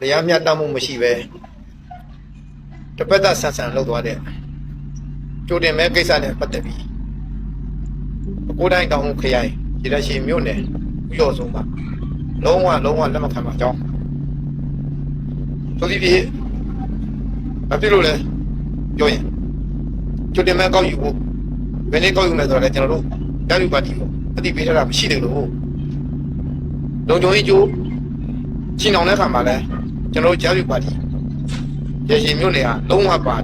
တရားမျှတမှုမရှိပဲတစ်ပတ်သက်ဆန်ဆန်လုပ်သွားတဲ့ကြိုတင်မဲ့ကိစ္စနဲ့ပတ်သက်ပြီးကိုယ်တိုင်တောင်းခရိုင်ရရှိမြို့နယ်ပြီးတော့ဆုံးပါလုံးဝလက်မခံပါကြောင်းဆိုဒီပြီးမဖြစ်လို့လဲပြောရင်ကြိုတင်မဲ့ကောက်ယူဖို့ဘယ်နေ့ကောက်ယူမယ်ဆိုတော့လည်းကျွန်တော်တို့တာလူပါတီကိုအတိပေးထားတာမရှိတယ်လို့လုံခြုံရေးကျိုးချင်းအောင်တဲ့ခါမှာလဲကျွန်တော်တို့တာလူပါတီရရှိမြို့နယ်ကလုံးဝပါ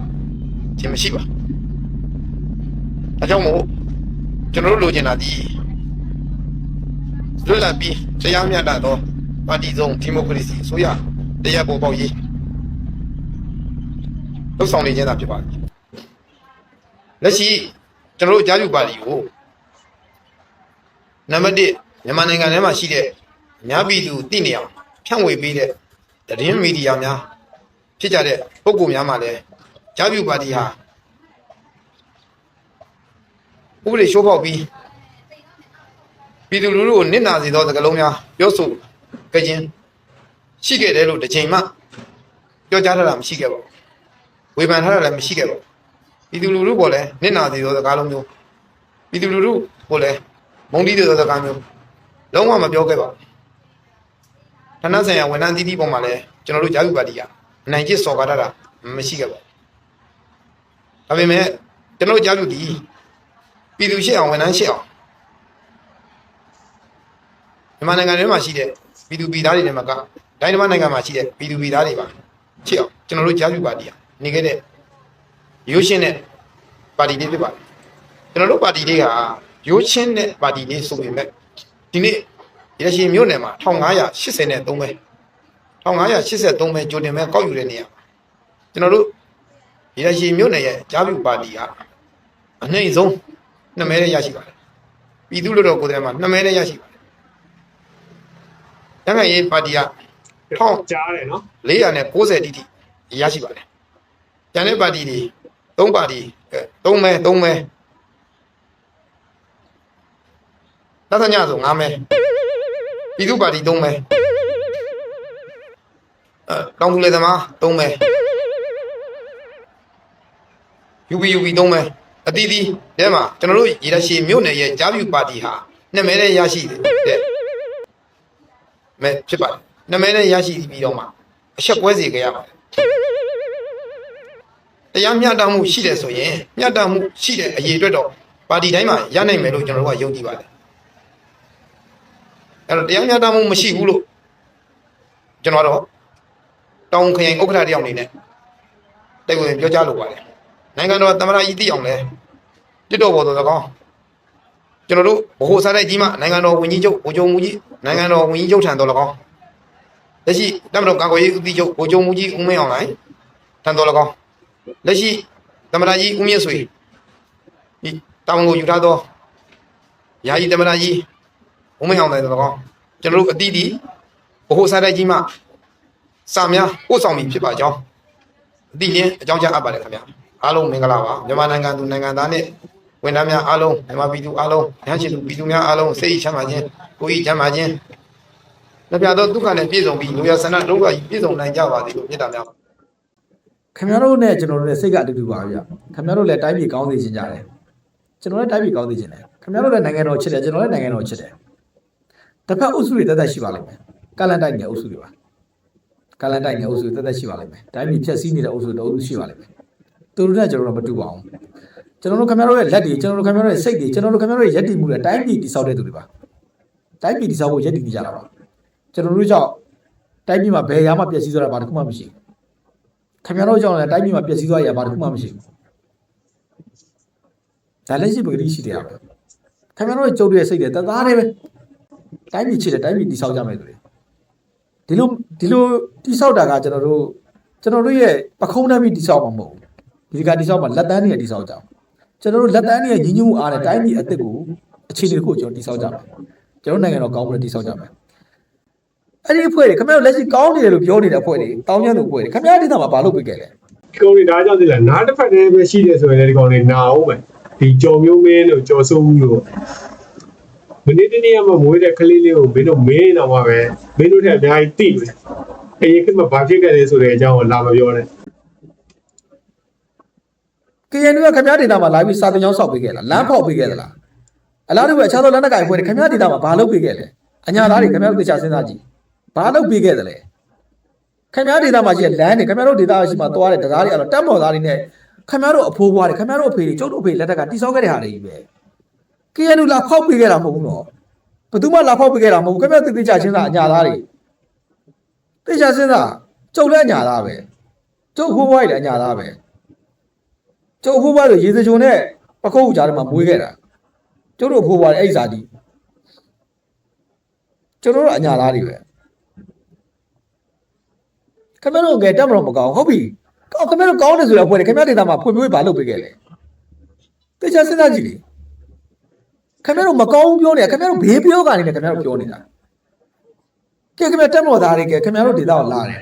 ခြင်းမရှိပါအကြောင်းမို့ကျွန်တော်တို့လိုချင်တာဒီလွတ်လပ်ပြီးတရားမျှတသောပါတီစုံဒီမိုကရေစီအစိုးရတရားပေါ်ပေါက်ရေးလှုပ်ဆောင်နေကြတာဖြစ်ပါတယ်လက်ရှိကျွန်တော်တို့ကြားယူပါတီကိုနံပါတ်1မြန်မာနိုင်ငံထဲမှာရှိတဲ့အများပြည်သူသိနေအောင်ဖြန့်ဝေပေးတဲ့သတင်းမီဒီယာများဖြစ်ကြတဲ့ပုဂ္ဂိုလ်များမှလည်းကြားယူပါတီဟာဥပဒေချိုးဖောက်ပြီးပြည်သူလူထုကိုနစ်နာစေသောစကားလုံးများပြောဆိုကြခြင်းရှိခဲ့တယ်လို့တစ်ချိန်မှပြောကြားထားတာမရှိခဲ့ပါဘူးဝေဖန်ထားတာလည်းမရှိခဲ့ပါဘူးပြည်သူလူထုပေါ်လည်းနစ်နာစေသောစကားလုံးမျိုးပြည်သူလူထုပေါ်လည်းမုန်းတီးစေသောစကားမျိုးလုံးဝမပြောခဲ့ပါဘူးဌာနဆိုင်ရာဝန်ထမ်းသီးသီးပေါ်မှာလည်းကျွန်တော်တို့ကြားယူပါတီကအနိုင်ကျင့်စော်ကားတာမရှိခဲ့ပါဘူးဒါပေမဲ့ကျွန်တော်ကြားယူတီပြည်သူရှိအောင်ဝန်ထမ်းရှိအောင်မြန်မာနိုင်ငံထဲမှာရှိတဲ့ပြည်သူပြည်သားတွေနဲ့မှာကတိုင်းတစ်နိုင်ငံမှာရှိတဲ့ပြည်သူပြည်သားတွေပါရှိအောင်ကျွန်တော်တို့ကြားယူပါတီနေခဲ့တဲ့ရိုးရှင်းတဲ့ပါတီတွေဖြစ်ပါတယ်ကျွန်တော်တို့ပါတီတွေကရိုးရှင်းတဲ့ပါတီတွေဆိုပေမဲ့ဒီနေ့ရရှိမြို့နယ်မှာ1583ပဲ1583ပဲကြိုတင်မဲ့ကောက်ယူတဲ့နေရာကျွန်တော်တို့ရရှိမြို့နယ်ရဲ့ကြားယူပါတီကအနှိမ့်ဆုံး2မဲနဲ့ရရှိပါတယ်ပြည်သူ့လူတော်ကိုယ်တိုင်မှာ2မဲနဲ့ရရှိပါတယ်နိုင်ငံရေးပါတီကကြားတယ်နော်490တိတိရရှိပါတယ်ကျန်တဲ့ပါတီတွေ3ပါတီ3မဲသက်သညဆို5မဲပြည်သူ့ပါတီ3မဲတောင်သူလေသမား3မဲ UPUB 3မဲအတီးတီးတဲမှာကျွန်တော်တို့ရရှိမြို့နယ်ရဲ့ကြားပြူပါတီဟာ2မဲနဲ့ရရှိတဲ့မဲဖြစ်ပါတယ်2မဲနဲ့ရရှိပြီးတော့မှအချက်ကွဲစီကြရပါတယ်တရားမျှတမှုရှိတယ်ဆိုရင်မျှတမှုရှိတဲ့အရေးအတွက်တော့ပါတီတိုင်းမှာရနိုင်မယ်လို့ကျွန်တော်တို့ကယုံကြည်ပါတယ်အဲ့တော့တရားမျှတမှုမရှိဘူးလို့ကျွန်တော်တော့တောင်ခရိုင်ဥက္ကဋ္ဌတယောက်အနေနဲ့တိုက်ဝင်ပြောကြားလိုပါတယ်နိုင်ငံတော်သမ္မတကြီးသိအောင်လဲတစ်တော်ပေါ်တော်၎င်းကျွန်တော်တို့ဗဟိုစားတိုက်ကြီးမှနိုင်ငံတော်ဝန်ကြီးချုပ်ဗိုလ်ချုပ်မူကြီးနိုင်ငံတော်ဝန်ကြီးချုပ်ထံတော်၎င်းလက်ရှိတပ်မတော်ကာကွယ်ရေးဦးစီးချုပ်ဗိုလ်ချုပ်မူကြီးဦးမင်းအောင်လှိုင်ထံတော်၎င်းလက်ရှိသမ္မတကြီးဦးမြင့်ဆွေဒီတာဝန်ကိုယူထားသောယာယီသမ္မတကြီးဦးမင်းအောင်လှိုင်တော်၎င်းကျွန်တော်တို့အတီးတီဗဟိုစားတိုက်ကြီးမှစာများပို့ဆောင်ပြီးဖြစ်ပါကြောင်းအတီးလင်းအကြောင်းကြားအပ်ပါတယ်ခင်ဗျာအားလုံးမင်္ဂလာပါမြန်မာနိုင်ငံသူနိုင်ငံသားနဲ့ဝန်ထမ်းများအားလုံးမြန်မာပြည်သူအားလုံးရဟန်းရှင်သူပြည်သူများအားလုံးစိတ်ချမ်းသာခြင်းကိုယ်ဤချမ်းသာခြင်းလက်ပြသောဒုက္ခနဲ့ပြည့်စုံပြီးလူရဆန္ဒဒုက္ခပြည့်စုံနိုင်ကြပါသည်လို့မြတ်တာများခင်ဗျားတို့နဲ့ကျွန်တော်တို့နဲ့စိတ်ကအတူတူပါဗျခင်ဗျားတို့လည်းတိုင်းပြည်ကောင်းစေချင်ကြတယ်ကျွန်တော်လည်းတိုင်းပြည်ကောင်းစေချင်တယ်ခင်ဗျားတို့လည်းနိုင်ငံတော်ချစ်တယ်ကျွန်တော်လည်းနိုင်ငံတော်ချစ်တယ်တစ်ဖက်အုပ်စုတွေတက်တက်ရှိပါလိမ့်မယ်ကလန်တိုက်နေအုပ်စုတွေပါကလန်တိုက်နေအုပ်စုတက်တက်ရှိပါလိမ့်မယ်တိုင်းပြည်ဖြည့်ဆည်းနေတဲ့အုပ်စုတအုပ်စုရှိပါလိမ့်မယ်သူတို့နဲ့ကျွန်တော်တို့မတူပါဘူးကျွန်တော်တို့ခင်ဗျားတို့ရဲ့လက်တွေကျွန်တော်တို့ခင်ဗျားတို့ရဲ့စိတ်တွေကျွန်တော်တို့ခင်ဗျားတို့ရဲ့ယက်တီမှုတွေတိုင်းပြည်တည်ဆောက်တဲ့သူတွေပါတိုင်းပြည်တည်ဆောက်ဖို့ယက်တီနေကြတာပါကျွန်တော်တို့ကြောင့်တိုင်းပြည်မှာဘယ်ရာမှပျက်စီးသွားတာဘာတစ်ခုမှမရှိဘူးခင်ဗျားတို့ကြောင့်လည်းတိုင်းပြည်မှာပျက်စီးသွားရဘာတစ်ခုမှမရှိဘူးဒါလည်းရှိပဂတိရှိတယ်ပဲခင်ဗျားတို့ရဲ့ကြုံတဲ့စိတ်တွေတသားတည်းပဲတိုင်းပြည်ချစ်တယ်တိုင်းပြည်တည်ဆောက်ကြမယ်ဆိုတယ်ဒီလိုတည်ဆောက်တာကကျွန်တော်တို့ရဲ့ပခုံးနှမ်းပြီးတည်ဆောက်မှာမဟုတ်ဘူးဒီကတည်ဆောက်မှာလက်တန်းတွေတည်ဆောက်ကြအောင်ကျွန်တော်တို့လက်တန်းတွေညီညွတ်မှုအားနဲ့တိုင်းပြည်အသစ်ကိုအခြေအနေတစ်ခုကျွန်တော်တည်ဆောက်ကြမယ်ကျွန်တော်နိုင်ငံတော်ကောင်းဖို့တည်ဆောက်ကြမယ်အဲ့ဒီအဖွဲ့တွေခင်ဗျားတို့လက်ရှိကောင်းနေတယ်လို့ပြောနေတဲ့အဖွဲ့တွေတောင်းကျမ်းသူအဖွဲ့တွေခင်ဗျားဒေသမှာဘာလုပ်ပေးခဲ့လဲဒီကောင်တွေဒါကြောင့်ဒီလားနားတစ်ဖက်တည်းပဲရှိတယ်ဆိုရင်ဒီကောင်တွေနာအောင်ပဲဒီကြော်မျိုးမင်းတို့ကြော်စိုးမှုတို့မနေ့တနေ့ကမှမွေးတဲ့ကလေးလေးကိုမင်းတို့မင်းတော့မှပဲမင်းတို့ထက်အများကြီးတိတယ် ရင်ခင်ဗျဘာဖြစ်ခဲ့လဲဆိုတဲ့အကြောင်းကိုလာမပြောနဲ့ KNU ကခင်ဗျားဒေတာမှာလာပြီးစာတင်ကြောင်းဆောက်ပေးခဲ့လားလမ်းဖောက်ပေးခဲ့သလားအလားတူပဲအခြားသောလက်နက်ကိုင်အဖွဲ့တွေခင်ဗျားဒေတာမှာဘာလုပ်ပေးခဲ့လဲအညာသားတွေခင်ဗျားတို့တရားစဉ်းစားကြည့်ဘာလုပ်ပေးခဲ့သလဲခင်ဗျားဒေတာမှာရှိတဲ့လမ်းတွေခင်ဗျားတို့ဒေတာရှိမှသွားတဲ့တရားတွေအဲ့တော့တက်မော်သားတွေနဲ့ခင်ဗျားတို့အဖိုးဘွားတွေခင်ဗျားတို့အဖေတွေကျုပ်တို့အဖေလက်ထက်ကတိစောက်ခဲ့တဲ့ဟာတွေကြီးပဲ KNU လာဖောက်ပေးခဲ့တာမဟုတ်ဘူးနော်ဘယ်သူမှလာဖောက်ပေးခဲ့တာမဟုတ်ဘူးခင်ဗျားတိကျချင်းသားအညာသားတွေတိကျချင်းသားကျုပ်လည်းအညာသားပဲကျုပ်အဖိုးဘွားတွေလည်းအညာသားပဲကျုပ်အဖိုးဘွားတွေရေစကြုံနဲ့ပခုတ်ကြားထဲမှာမွေးခဲ့တာကျုပ်တို့အဖိုးဘွားတွေအဲ့ဒီဇာတိကျွန်တော်တို့အညာသားတွေပဲခင်ဗျားတို့ငယ်တက်မလို့မကောင်းဟုတ်ပြီခင်ဗျားတို့ကောင်းတယ်ဆိုတော့အဖွဲ့တွေခင်ဗျားဒေတာမှာဖွံ့ဖြိုးရေးဘာလုပ်ပေးခဲ့လဲတေချာစဉ်းစားကြည့်လေခင်ဗျားတို့မကောင်းပြောနေခင်ဗျားတို့ဘေးပြောကနေလည်းခင်ဗျားတို့ပြောနေတာကဲခင်ဗျားတက်မလို့သားတွေကခင်ဗျားတို့ဒေတာကိုလာတယ်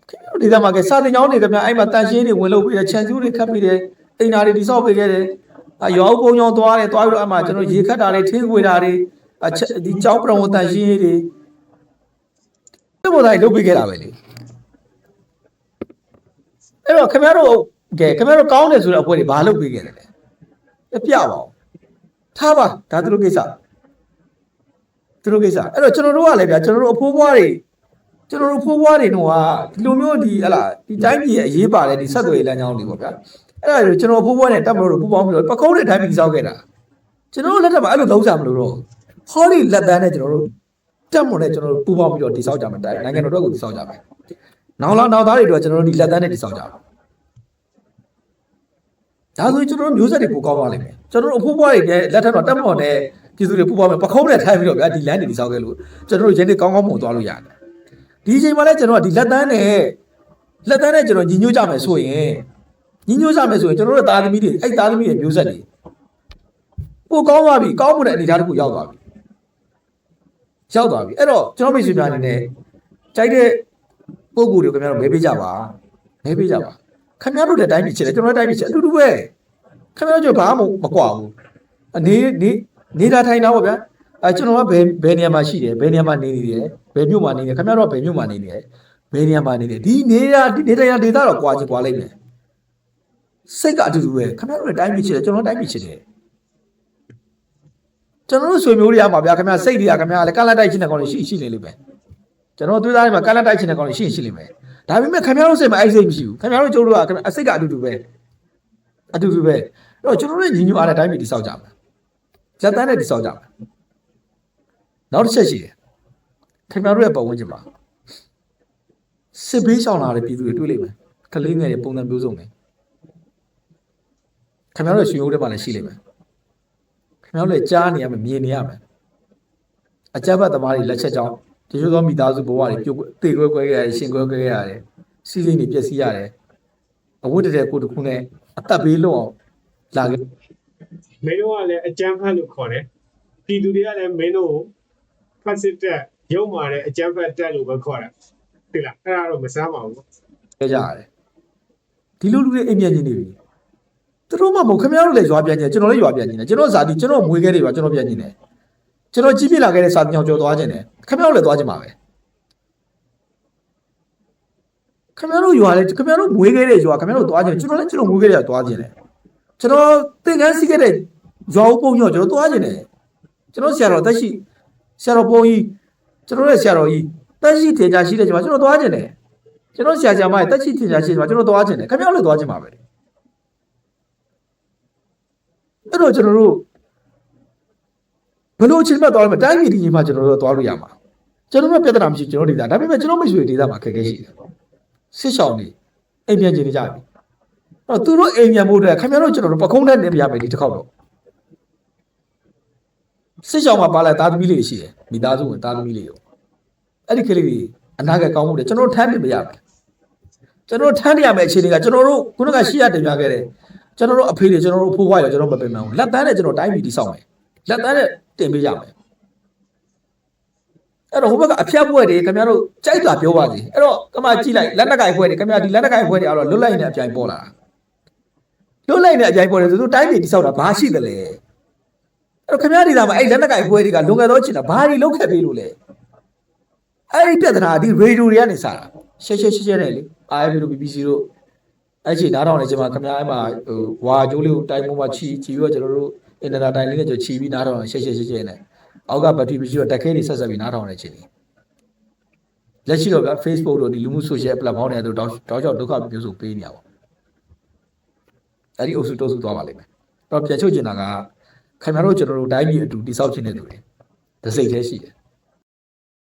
ခင်ဗျားတို့ဒေတာမှာကစာတင်ကြောင်းတွေခင်ဗျားအဲ့မှာတန်ရှင်းတွေဝင်လုပ်ပေးတယ်ခြံစည်းတွေခတ်ပေးတယ်အိမ်နာတွေတိဆောက်ပေးခဲ့တယ်ရွာဥပုံကြောင်းသွားတယ်သွားပြီးတော့အဲ့မှာကျွန်တော်ရေခတ်တာတွေထင်းခွေတာတွေဒီကြောင်းပရုံတန်ရှင်းတွေတက်မလို့သားတွေလုပ်ပေးခဲ့တာပဲလေအဲ့တော့ခင်ဗျားတို့ကဲခင်ဗျားတို့ကောင်းတယ်ဆိုတဲ့အဖွဲ့တွေဘာလုပ်ပေးခဲ့တယ်လဲပြပါဦးထားပါဒါသူတို့ကိစ္စအဲ့တော့ကျွန်တော်တို့ကလည်းဗျာကျွန်တော်တို့အဖိုးဘွားတွေကျွန်တော်တို့ဖိုးဘွားတွေတော့ဒီလိုမျိုးဒီဟလာဒီတိုင်းပြည်ရဲ့အရေးပါတဲ့ဒီဆက်သွယ်ရေးလမ်းကြောင်းတွေပေါ့ဗျာအဲ့ဒါကျွန်တော်ဖိုးဘွားနဲ့တက်မလို့ပူပေါင်းပြီးတော့ပကုံးတဲ့တိုင်းပြည်စောက်ခဲ့တာကျွန်တော်တို့လက်ထက်မှာအဲ့လိုလုံးစားမလို့တော့ဟောဒီလက်တန်းနဲ့ကျွန်တော်တို့တက်မလို့နဲ့ကျွန်တော်တို့ပူပေါင်းပြီးတော့တိစောက်ကြမှာနိုင်ငံတော်တို့ကိုတိစောက်ကြမယ်နောက်လာနောက်သားတွေတော့ကျွန်တော်တို့ဒီလက်တန်းနဲ့တိစောက်ကြမှာဒါဆိုကျွန်တော်တို့မျိုးဆက်တွေပိုကောင်းသွားလိမ့်မယ်ကျွန်တော်တို့အဖိုးဘွားတွေနဲ့လက်ထက်တော့တက်မလို့နဲ့ပြည်သူတွေပူပေါင်းမယ်ပကုံးနဲ့ထိုင်ပြီးတော့ဗျာဒီလမ်းတွေတိစောက်ခဲ့လို့ကျွန်တော်တို့ရင်းနေကောင်းကောင်းပုံသွားလို့ရတယ်ဒီအချိန်မှာလည်းကျွန်တော်ကဒီလက်တန်းနဲ့ကျွန်တော်ညီညွတ်ကြမယ်ဆိုရင်ကျွန်တော်တို့သားသမီးတွေအဲ့သားသမီးတွေမျိုးဆက်တွေပိုကောင်းသွားပြီကောင်းမှုတဲ့အနေအထားတစ်ခုရောက်သွားပြီအဲ့တော့ကျွန်တော်မိတ်ဆွေများအနေနဲ့ကြိုက်တဲ့ပုံကိုယ်တွေခင်ဗျားတို့မဲပေးကြပါခင်ဗျားတို့တဲ့တိုင်းပြည်ချစ်တယ်ကျွန်တော်တို့တိုင်းပြည်ချစ်အတူတူပဲခင်ဗျားတို့ဘာမှမကွာဘူးနေတာထိုင်တာပေါ့ဗျာကျွန်တော်ကဘယ်နေရာမှာရှိတယ်ဘယ်နေရာမှာနေနေတယ်ဘယ်မြို့မှာနေနေခင်ဗျားတို့ကဘယ်မြို့မှာနေနေတယ်ဘယ်နေရာမှာနေနေဒီနေတာဒေတာတော့ကွာချင်ကွာလိုက်မယ်စိတ်ကအတူတူပဲခင်ဗျားတို့လည်းတိုင်းပြည်ချစ်တယ်ကျွန်တော်တိုင်းပြည်ချစ်တယ်ကျွန်တော်တို့ဆွေမျိုးတွေရမှာဗျာခင်ဗျားစိတ်တွေကခင်ဗျားလည်းကန့်လန့်တိုက်ချင်တဲ့ကောင်တွေရှိနေလိမ့်မယ်ကျွန်တော်သွေးသားတွေမှာကန့်လန့်တိုက်ချင်တဲ့ကောင်တွေရှိလိမ့်မယ်ဒါပေမဲ့ခင်ဗျားတို့စိတ်မှာအဲ့စိတ်မရှိဘူးခင်ဗျားတို့ကျိုးတို့ကအစိတ်ကအတူတူပဲအဲ့တော့ကျွန်တော်တို့ညီညွတ်အားတဲ့တိုင်းပြည်တိဆောက်ကြမယ်လက်တန်းနဲ့တိဆောက်ကြမယ်နောက်တစ်ချက်ရှိတယ်ခင်ဗျားတို့ရဲ့ပတ်ဝန်းကျင်မှာစစ်ဘေးရှောင်လာတဲ့ပြည်သူတွေတွေ့လိမ့်မယ်ကလေးငယ်တွေပုံစံမျိုးစုံပဲခင်ဗျားတို့ရွှေရိုးထဲမှာလည်းရှိလိမ့်မယ်ခင်ဗျားတို့လည်းကြားနေရမယ်မြင်နေရမယ်အကြမ်းဖက်သမားတွေလက်ချက်ကြောင့်တချို့သောမိသားစုဘဝတွေပြုတ်သေကွဲခဲ့ရတယ်ရှင်ကွဲခဲ့ရတယ်စီးစိမ်တွေပျက်စီးရတယ်အဝတ်တည်းကိုတစ်ခုနဲ့အသက်ဘေးလွတ်အောင်လာခဲ့မင်းတို့ကလည်းအကြမ်းဖက်လို့ခေါ်တယ်ပြည်သူတွေကလည်းမင်းတို့ဖက်စစ်တက်ရုံမာတဲ့အကြမ်းဖက်တက်လို့ပဲခေါ်တာသိလားအဲ့ဒါတော့မစားပါဘူးကြကြရတယ်ဒီလိုလူတွေအိမ်ပြန်နေပြီသူတို့မှမဟုတ်ခင်ဗျားတို့လည်းရွာပြန်နေကျွန်တော်လည်းရွာပြန်နေတယ်ကျွန်တော်ဇာတိကျွန်တော်မွေးခဲ့တယ်ပါကျွန်တော်ပြန်နေတယ်ကျွန်တော်ကြီးပြလာခဲ့တဲ့စာတင်ကြောင်ကြော်သွားခြင်းတယ်ခင်ဗျားတို့လည်းသွားခြင်းပါပဲခင်ဗျားတို့ရွာလည်းခင်ဗျားတို့မွေးခဲ့တဲ့ရွာခင်ဗျားတို့သွားခြင်းကျွန်တော်လည်းကျွန်တော်မွေးခဲ့တဲ့သွားခြင်းတယ်ကျွန်တော်သင်္ကန်းစီးခဲ့တဲ့ရွာဥပုံညော့ကျွန်တော်သွားခြင်းတယ်ကျွန်တော်ဆရာတော်တက်ရှိဆရာတော်ဘုန်းကြီးကျွန်တော်ရဲ့ဆရာတော်ကြီးတက်ရှိထေချာရှိတဲ့ကျွန်တော်သွားခြင်းတယ်ကျွန်တော်ဆရာမရဲ့တက်ရှိထေချာရှိကျွန်တော်သွားခြင်းတယ်ခင်ဗျားတို့လည်းသွားခြင်းပါပဲအဲ့တော့ကျွန်တော်တို့ဘလို့အချိန်မှသွားလို့မတိုင်းပြည်ဒီချိန်မှာကျွန်တော်တို့သွားလို့ရမှာကျွန်တော်တို့ပြဿနာမရှိကျွန်တော်ဒေတာဒါပေမဲ့ကျွန်တော်မိတ်ဆွေဒေတာမှာခက်ခဲရှိတယ်စစ်ရှောင်းနေအိမ်ပြန်ချင်နေကြပြီအဲ့တော့သူတို့အိမ်ပြန်ဖို့အတွက်ခင်ဗျားတို့ကျွန်တော်တို့ပခုံးနဲ့နေပြရမယ်ဒီတစ်ခေါက်တော့စစ်ရှောင်းမှာပါလာသားသမီးလေးရှိတယ်မိသားစုဝင်သားသမီးလေးရောအဲ့ဒီကလေးတွေအနာဂတ်ကောင်းမှုတွေကျွန်တော်တို့ထမ်းပြရမယ်ကျွန်တော်တို့ထမ်းရမယ်အခြေအနေကကျွန်တော်တို့ခုနကရှိရတင်ပြခဲ့တယ်ကျွန်တော်တို့အဖေတွေကျွန်တော်တို့ဖိုးဖွားရကျွန်တော်မပင်ပန်းဘူးလက်တန်းနဲ့ကျွန်တော်တိုင်းပြည်တိဆောက်မယ်လက်တန်းနဲ့တင်ပေးရမယ်အဲ့တော့ဟိုဘက်ကအဖျက်ပွဲတွေခင်ဗျားတို့ကြိုက်တာပြောပါစီအဲ့တော့ကမကြည့်လိုက်လက်နက်ကိုင်ပွဲတွေခင်ဗျာဒီလက်နက်ကိုင်ပွဲတွေအဲ့တော့လွတ်လိုက်နေအပြိုင်ပေါ်လာလွတ်လိုက်နေအပြိုင်ပေါ်တယ်ဆိုတော့တိုင်းပြည်တိဆောက်တာဘာရှိသလဲအဲ့တော့ခင်ဗျာဒီသားမှာအဲ့လက်နက်ကိုင်ပွဲတွေကလွန်ခဲ့သောချိန်တာဘာတွေလုပ်ခဲ့ပေးလို့လဲ အဲ့ဒီပြဿနာဒီရေဒီယိုတွေကနေစတာရှဲနဲ့လေ IFA တို့ BBC တို့အဲ့ချိန်နားထောင်နေချိန်မှာခင်ဗျားအဲ့မှာဟိုဝါကျိုးလေးကိုတိုင်ပုံမှာချီပြီးတော့ကျွန်တော်တို့အင်တာနက်တိုင်လေးနဲ့ချီပြီးနားထောင်ရှဲနဲ့အောက်ကဘက်ထရီမရှိတော့တက်ခဲတွေဆက်ပြီးနားထောင်နေချိန်လက်ရှိတော့ဗျ Facebook တို့ဒီလူမှု social platform တွေတို့တောက်ချောက်ဒုက္ခမျိုးစုပေးနေရပါအဲ့ဒီအုပ်စုတောစုသွားပါလိမ့်မယ်တော့ပြန်ချုပ်ကျင်တာကခင်ဗျားတို့ကျွန်တော်တို့တိုင်းပြည်အတူတိဆောက်ခြင်းတဲ့သူတွေတစိတ်သေးရှိတယ်